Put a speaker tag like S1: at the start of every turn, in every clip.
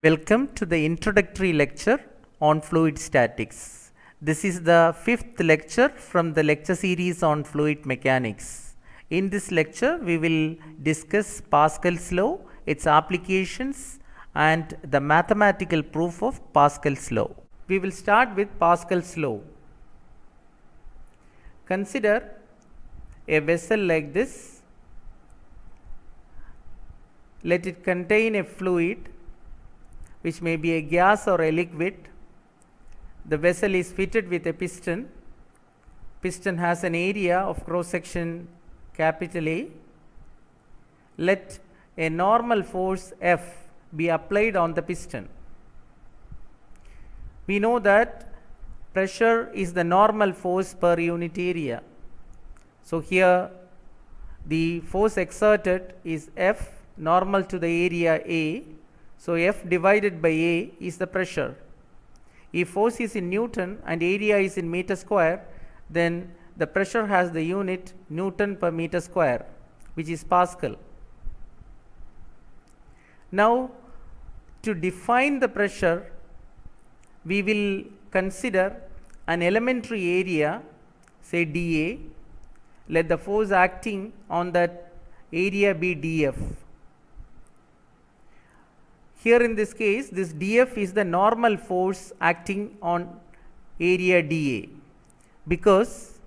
S1: Welcome to the introductory lecture on fluid statics. This is the fifth lecture from the lecture series on fluid mechanics. In this lecture, we will discuss Pascal's law, its applications, and the mathematical proof of Pascal's law. We will start with Pascal's law. Consider a vessel like this. Let it contain a fluid which may be a gas or a liquid. The vessel is fitted with a piston. Piston has an area of cross section capital A. Let a normal force F be applied on the piston. We know that pressure is the normal force per unit area. So here the force exerted is F normal to the area A. So F divided by A is the pressure. If force is in Newton and area is in meter square, then the pressure has the unit Newton per meter square, which is Pascal. Now, to define the pressure, we will consider an elementary area, say dA. Let the force acting on that area be dF. Here in this case, this dF is the normal force acting on area dA, because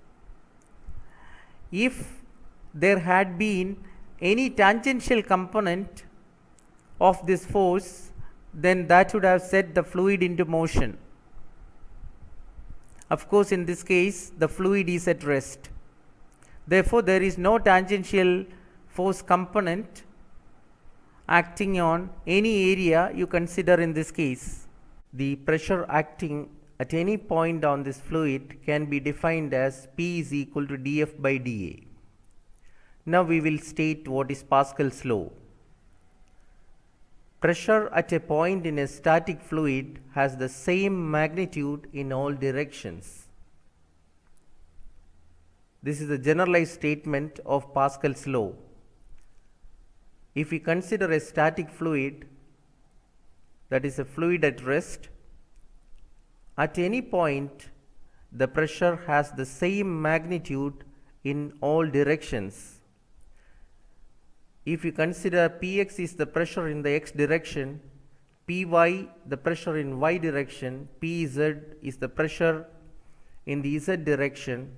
S1: if there had been any tangential component of this force, then that would have set the fluid into motion. Of course, in this case, the fluid is at rest. Therefore, there is no tangential force component acting on any area you consider in this case. The pressure acting at any point on this fluid can be defined as P is equal to dF by dA. Now we will state what is Pascal's law. Pressure at a point in a static fluid has the same magnitude in all directions. This is a generalized statement of Pascal's law. If we consider a static fluid, that is a fluid at rest, at any point the pressure has the same magnitude in all directions. If you consider Px is the pressure in the x direction, Py the pressure in y direction, Pz is the pressure in the z direction,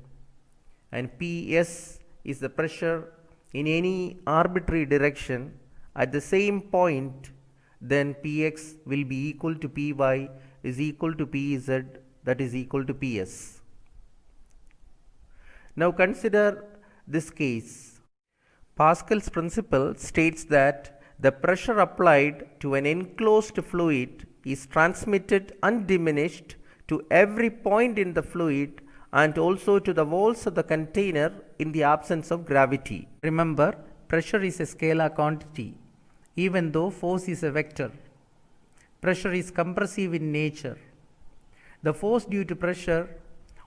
S1: and Ps is the pressure in any arbitrary direction at the same point, then Px will be equal to Py is equal to Pz, that is equal to Ps. Now consider this case. Pascal's principle states that the pressure applied to an enclosed fluid is transmitted undiminished to every point in the fluid and also to the walls of the container in the absence of gravity. Remember, pressure is a scalar quantity, even though force is a vector. Pressure is compressive in nature. The force due to pressure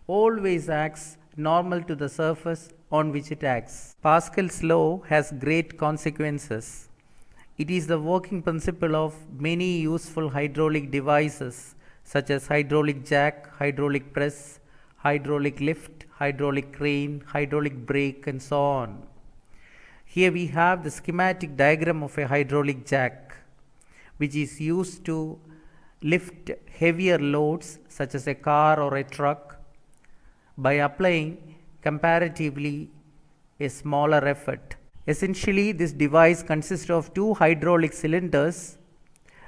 S1: always acts normal to the surface on which it acts. Pascal's law has great consequences. It is the working principle of many useful hydraulic devices such as hydraulic jack, hydraulic press, hydraulic lift, hydraulic crane, hydraulic brake, and so on. Here we have the schematic diagram of a hydraulic jack, which is used to lift heavier loads such as a car or a truck by applying comparatively a smaller effort. Essentially, this device consists of two hydraulic cylinders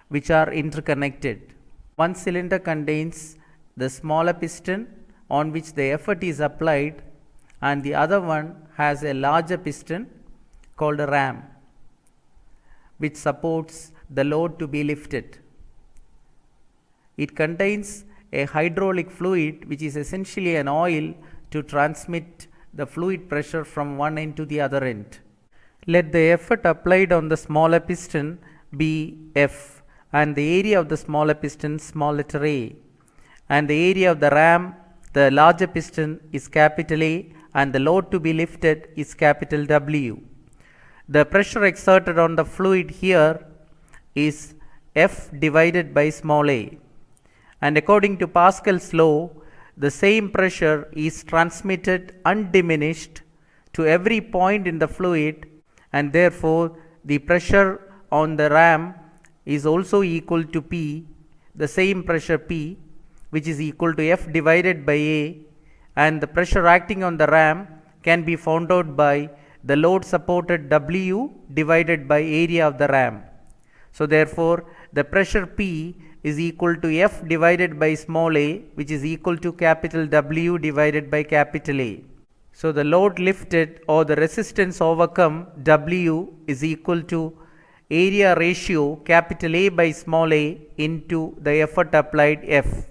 S1: which are interconnected. One cylinder contains the smaller piston on which the effort is applied, and the other one has a larger piston called a ram, which supports the load to be lifted. It contains a hydraulic fluid, which is essentially an oil to transmit the fluid pressure from one end to the other end. Let the effort applied on the smaller piston be F, and the area of the smaller piston small letter a, and the area of the ram, the larger piston, is capital A, and the load to be lifted is capital W. The pressure exerted on the fluid here is F divided by small a. And according to Pascal's law, the same pressure is transmitted undiminished to every point in the fluid, and therefore the pressure on the ram is also equal to P, the same pressure P, which is equal to F divided by A, and the pressure acting on the ram can be found out by the load supported W divided by area of the ram. So therefore the pressure P is equal to F divided by small a, which is equal to capital W divided by capital A. So the load lifted or the resistance overcome W is equal to area ratio capital A by small a into the effort applied F.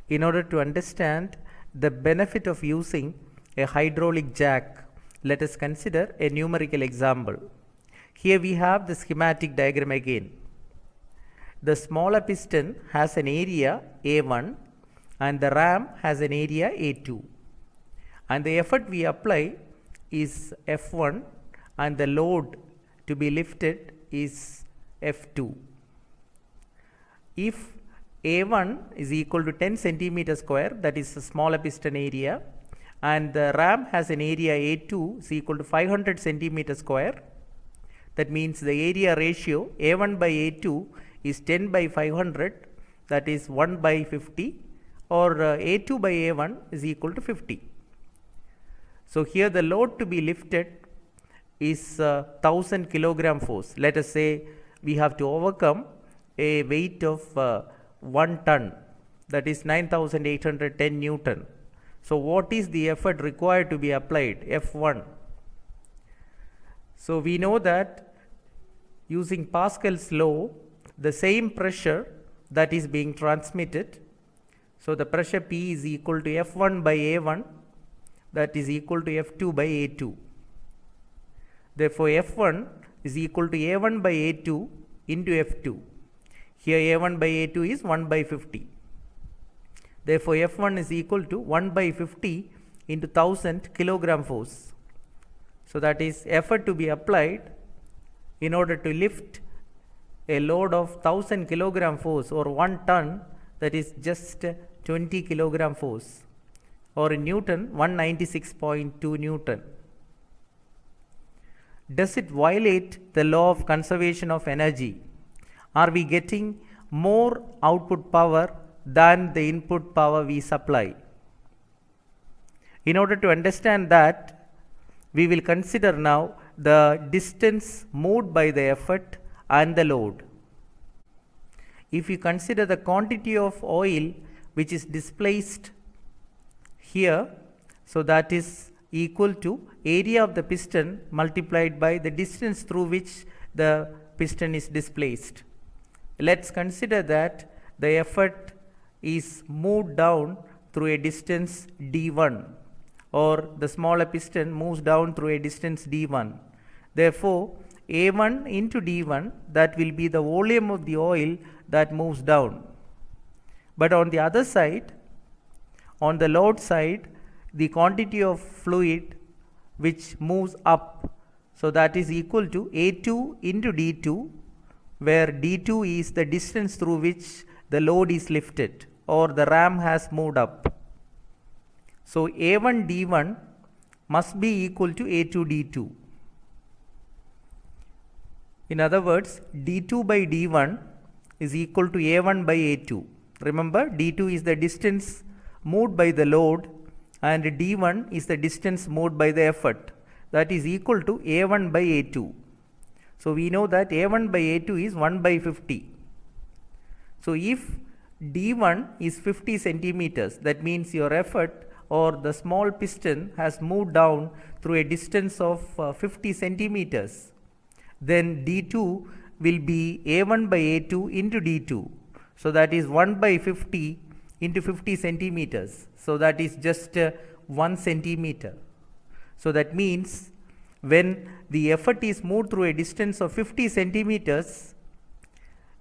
S1: In order to understand the benefit of using a hydraulic jack, let us consider a numerical example. Here we have the schematic diagram again. The smaller piston has an area A1 and the ram has an area A2, and the effort we apply is F1 and the load to be lifted is F2. If A1 is equal to 10 centimeter square, that is the smaller piston area, and the ram has an area A2 is equal to 500 centimeter square, that means the area ratio A1 by A2 is 10 by 500, that is 1 by 50, or A2 by A1 is equal to 50. So here the load to be lifted is 1000 kilogram force. Let us say we have to overcome a weight of 1 ton, that is 9810 Newton. So what is the effort required to be applied? F1. So we know that using Pascal's law, the same pressure that is being transmitted, so the pressure P is equal to F1 by A1, that is equal to F2 by A2. Therefore F1 is equal to A1 by A2 into F2. Here A1 by A2 is 1 by 50. Therefore F1 is equal to 1 by 50 into 1000 kilogram force. So that is effort to be applied in order to lift a load of 1000 kilogram force or 1 ton, that is just 20 kilogram force, or in Newton 196.2 Newton. Does it violate the law of conservation of energy? Are we getting more output power than the input power we supply? In order to understand that, we will consider now the distance moved by the effort and the load. If you consider the quantity of oil which is displaced here, so that is equal to area of the piston multiplied by the distance through which the piston is displaced. Let's consider that the effort is moved down through a distance d1, or the smaller piston moves down through a distance d1. Therefore A1 into d1, that will be the volume of the oil that moves down. But on the other side, on the load side, the quantity of fluid which moves up, so that is equal to A2 into d2, where d2 is the distance through which the load is lifted or the ram has moved up. So A1 d1 must be equal to A2 d2. In other words, d2 by d1 is equal to A1 by A2. Remember, d2 is the distance moved by the load and d1 is the distance moved by the effort, that is equal to A1 by A2. So we know that A1 by A2 is 1 by 50. So if d1 is 50 centimeters, that means your effort or the small piston has moved down through a distance of 50 centimeters. Then d2 will be A1 by A2 into d2. So that is 1 by 50 into 50 centimeters. So that is just 1 centimeter. So that means when the effort is moved through a distance of 50 centimeters,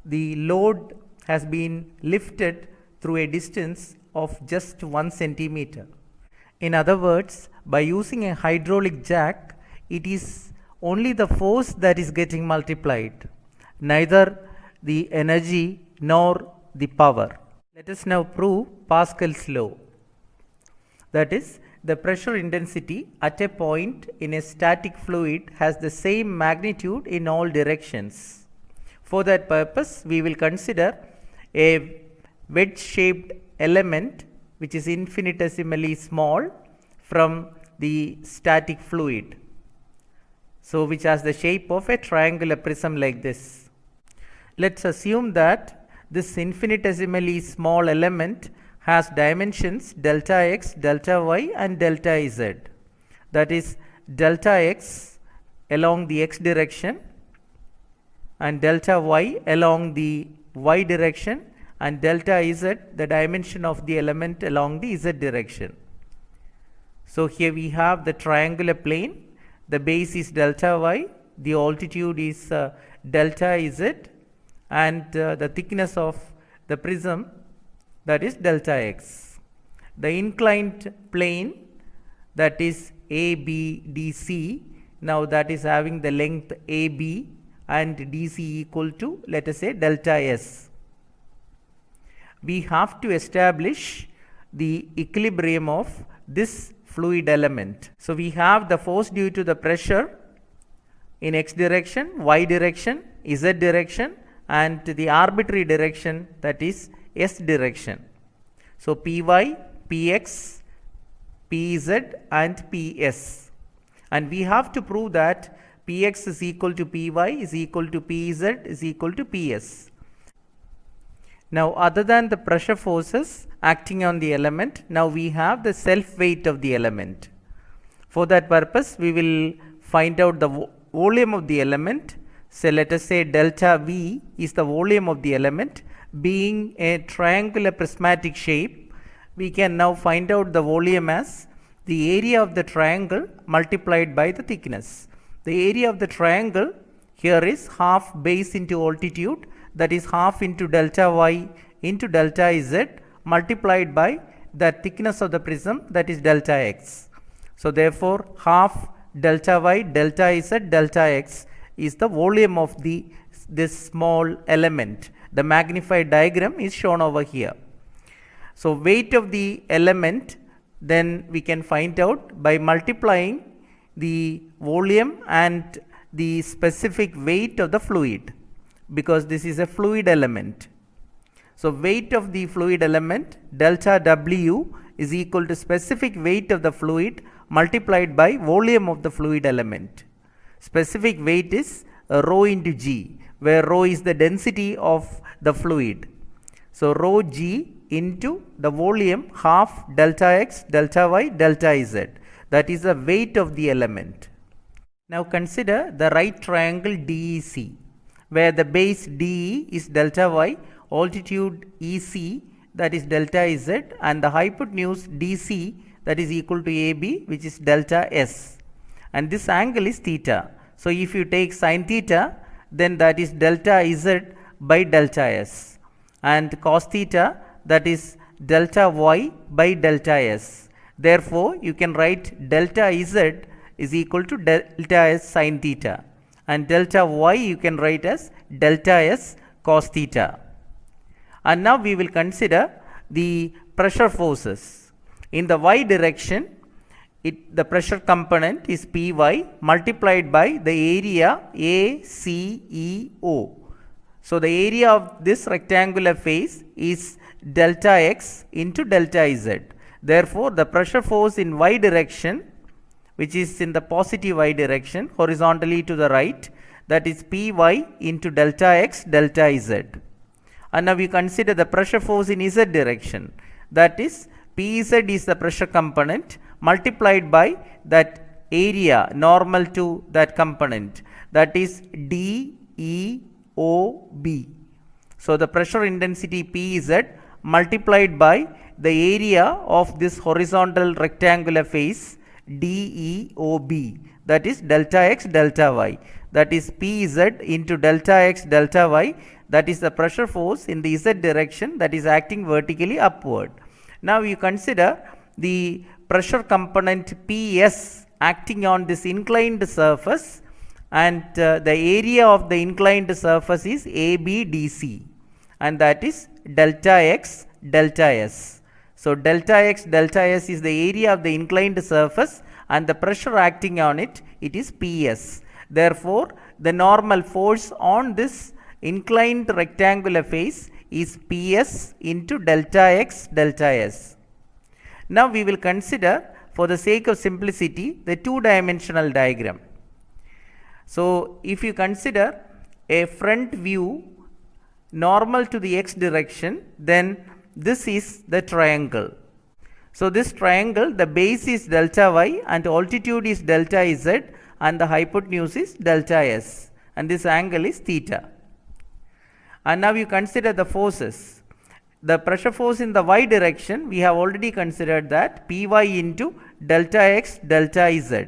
S1: the load has been lifted through a distance of just 1 centimeter. In other words, by using a hydraulic jack, it is only the force that is getting multiplied. Neither the energy nor the power. Let us now prove Pascal's law. That is, the pressure intensity at a point in a static fluid has the same magnitude in all directions. For that purpose, we will consider a wedge-shaped element which is infinitesimally small from the static fluid. So, which has the shape of a triangular prism like this. Let's assume that this infinitesimally small element has dimensions delta x, delta y and delta z. That is delta x along the x direction and delta y along the y direction and delta z the dimension of the element along the z direction. So, here we have the triangular plane, the base is delta y, the altitude is delta z and the thickness of the prism, that is delta x. The inclined plane, that is ABDC, now that is having the length AB and DC equal to, let us say, delta S. We have to establish the equilibrium of this fluid element. So, we have the force due to the pressure in x direction, y direction, z direction and the arbitrary direction, that is S direction. So, Py, Px, Pz and Ps, and we have to prove that Px is equal to Py is equal to Pz is equal to Ps. Now, other than the pressure forces acting on the element, now we have the self weight of the element. For that purpose, we will find out the volume of the element. So, let us say delta V is the volume of the element. Being a triangular prismatic shape, we can now find out the volume as the area of the triangle multiplied by the thickness. The area of the triangle here is half base into altitude, that is half into delta y into delta z multiplied by the thickness of the prism, that is delta x. So, therefore, half delta y delta z delta x is the volume of this small element. The magnified diagram is shown over here. So, weight of the element, then we can find out by multiplying the volume and the specific weight of the fluid, because this is a fluid element. So, weight of the fluid element delta W is equal to specific weight of the fluid multiplied by volume of the fluid element. Specific weight is rho into G, where rho is the density of the fluid. So, rho G into the volume half delta x, delta y, delta z, that is the weight of the element. Now, consider the right triangle DEC, where the base DE is delta y, altitude EC, that is delta z, and the hypotenuse DC, that is equal to AB, which is delta S, and this angle is theta. So, if you take sin theta, then that is delta Z by delta S, and cos theta, that is delta Y by delta S. Therefore, you can write delta Z is equal to delta S sin theta, and delta Y you can write as delta S cos theta. And now we will consider the pressure forces. In the y direction, the pressure component is Py multiplied by the area ACEO. So, the area of this rectangular face is delta x into delta z. Therefore, the pressure force in y direction, which is in the positive y direction horizontally to the right, that is Py into delta x delta z. And now we consider the pressure force in z direction, that is Pz is the pressure component multiplied by that area normal to that component, that is DEOB. So, the pressure intensity Pz multiplied by the area of this horizontal rectangular face DEOB, that is delta x delta y, that is Pz into delta x delta y, that is the pressure force in the z direction that is acting vertically upward. Now, you consider the pressure component Ps acting on this inclined surface and the area of the inclined surface is ABDC, and that is delta x delta s. So delta x delta s is the area of the inclined surface, and the pressure acting on it is Ps. Therefore, the normal force on this inclined rectangular face is Ps into delta x delta s. Now we will consider, for the sake of simplicity, the two-dimensional diagram. So if you consider a front view normal to the x direction, then this is the triangle. So this triangle, the base is delta y and altitude is delta z and the hypotenuse is delta s, and this angle is theta. And now you consider the forces. The pressure force in the y direction, we have already considered that Py into delta x delta z,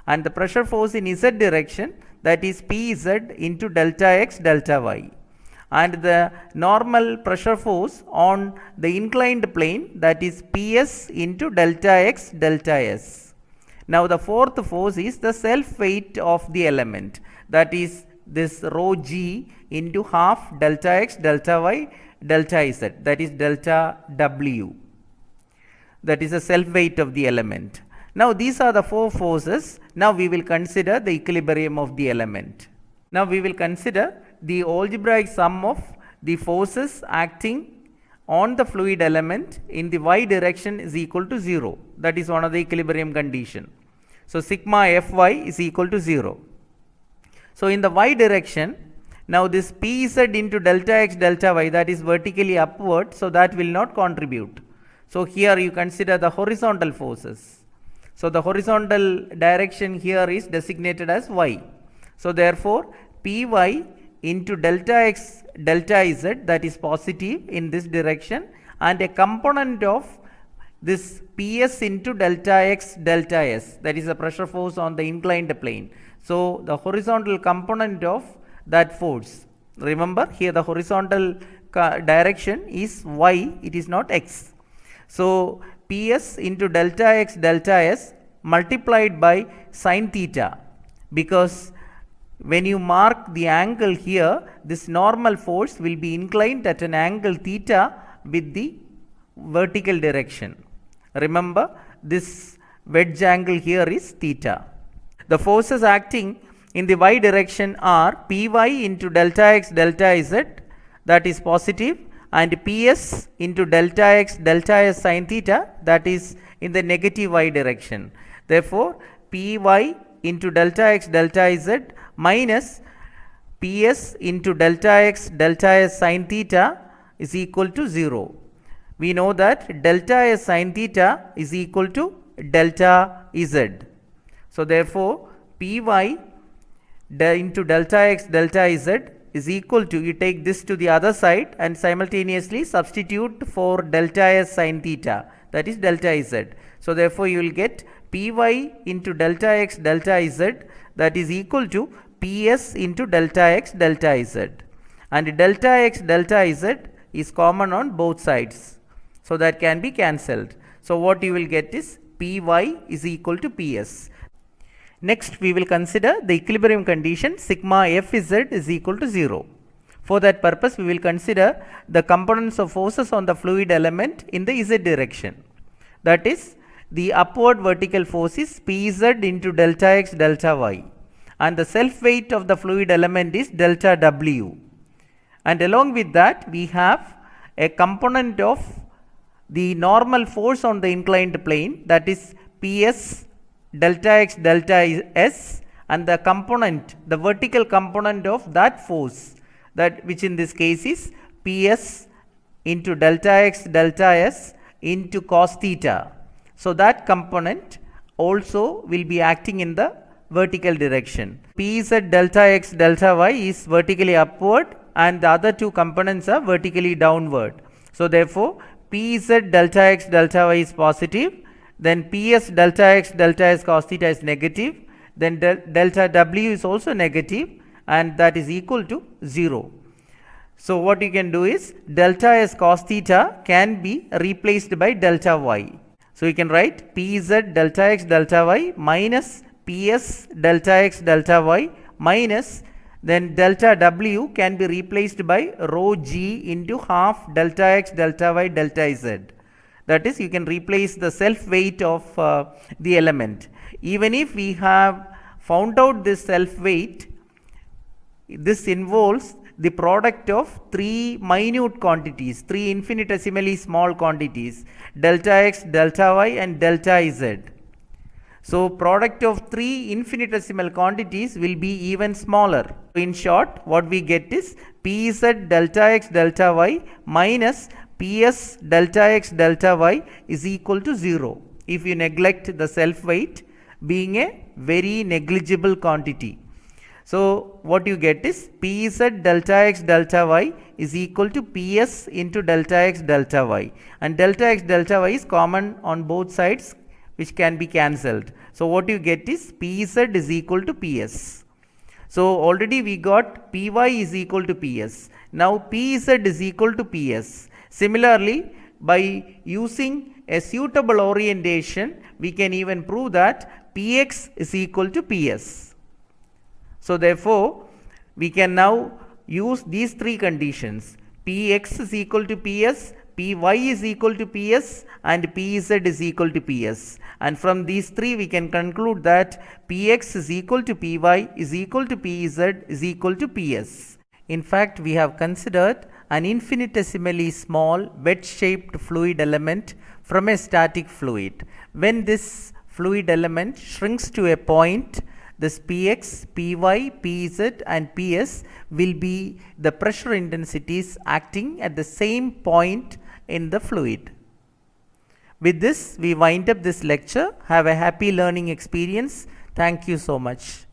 S1: and the pressure force in z direction, that is Pz into delta x delta y, and the normal pressure force on the inclined plane, that is Ps into delta x delta s. Now the fourth force is the self weight of the element, that is this rho g into half delta x delta y delta z, that is delta w, that is the self weight of the element. Now these are the four forces. Now we will consider the equilibrium of the element. Now we will consider the algebraic sum of the forces acting on the fluid element in the y direction is equal to 0. That is one of the equilibrium condition. So sigma Fy is equal to 0. So in the y direction, now this Pz into delta x delta y, that is vertically upward, so that will not contribute. So here you consider the horizontal forces. So the horizontal direction here is designated as y. So therefore Py into delta x delta z, that is positive in this direction, and a component of this Ps into delta x delta s, that is the pressure force on the inclined plane. So the horizontal component of that force, remember here the horizontal direction is y, it is not x. So Ps into delta x delta s multiplied by sine theta, because when you mark the angle here, this normal force will be inclined at an angle theta with the vertical direction. Remember, this wedge angle here is theta. The forces acting in the y direction are Py into delta x delta z, that is positive, and Ps into delta x delta s sine theta, that is in the negative y direction. Therefore Py into delta x delta z minus Ps into delta x delta s sine theta is equal to 0. We know that delta s sine theta is equal to delta z. So therefore Py into delta x delta z is equal to, you take this to the other side and simultaneously substitute for delta s sine theta, that is delta z. So therefore you will get Py into delta x delta z, that is equal to Ps into delta x delta z, and delta x delta z is common on both sides, so that can be cancelled. So what you will get is Py is equal to Ps. Next we will consider the equilibrium condition sigma Fz is equal to 0. For that purpose we will consider the components of forces on the fluid element in the z direction. That is, the upward vertical force is Pz into delta x delta y, and the self weight of the fluid element is delta w, and along with that we have a component of the normal force on the inclined plane, that is Ps delta x delta s, and the component, the vertical component of that force, that which in this case is Ps into delta x delta s into cos theta. So that component also will be acting in the vertical direction. Pz delta x delta y is vertically upward and the other two components are vertically downward. So therefore Pz delta x delta y is positive, then Ps delta x delta s cos theta is negative, then delta w is also negative, and that is equal to 0. So what you can do is delta s cos theta can be replaced by delta y. So you can write Pz delta x delta y minus Ps delta x delta y minus, then delta W can be replaced by rho G into half delta X, delta Y, delta Z. That is, you can replace the self weight of the element. Even if we have found out this self weight, this involves the product of three minute quantities, three infinitesimally small quantities, delta X, delta Y and delta Z. So product of three infinitesimal quantities will be even smaller. In short, what we get is Pz delta X delta Y minus Ps delta X delta Y is equal to 0 if you neglect the self weight being a very negligible quantity. So what you get is Pz delta X delta Y is equal to Ps into delta X delta Y, and delta X delta Y is common on both sides, which can be cancelled. So what you get is Pz is equal to Ps. So already we got Py is equal to Ps. Now Pz is equal to Ps. Similarly, by using a suitable orientation, we can even prove that Px is equal to Ps. So therefore, we can now use these three conditions. Px is equal to Ps, Py is equal to Ps and Pz is equal to Ps. And from these three we can conclude that Px is equal to Py is equal to Pz is equal to Ps. In fact, we have considered an infinitesimally small wedge-shaped fluid element from a static fluid. When this fluid element shrinks to a point, this Px, Py, Pz and Ps will be the pressure intensities acting at the same point in the fluid. With this, we wind up this lecture. Have a happy learning experience. Thank you so much.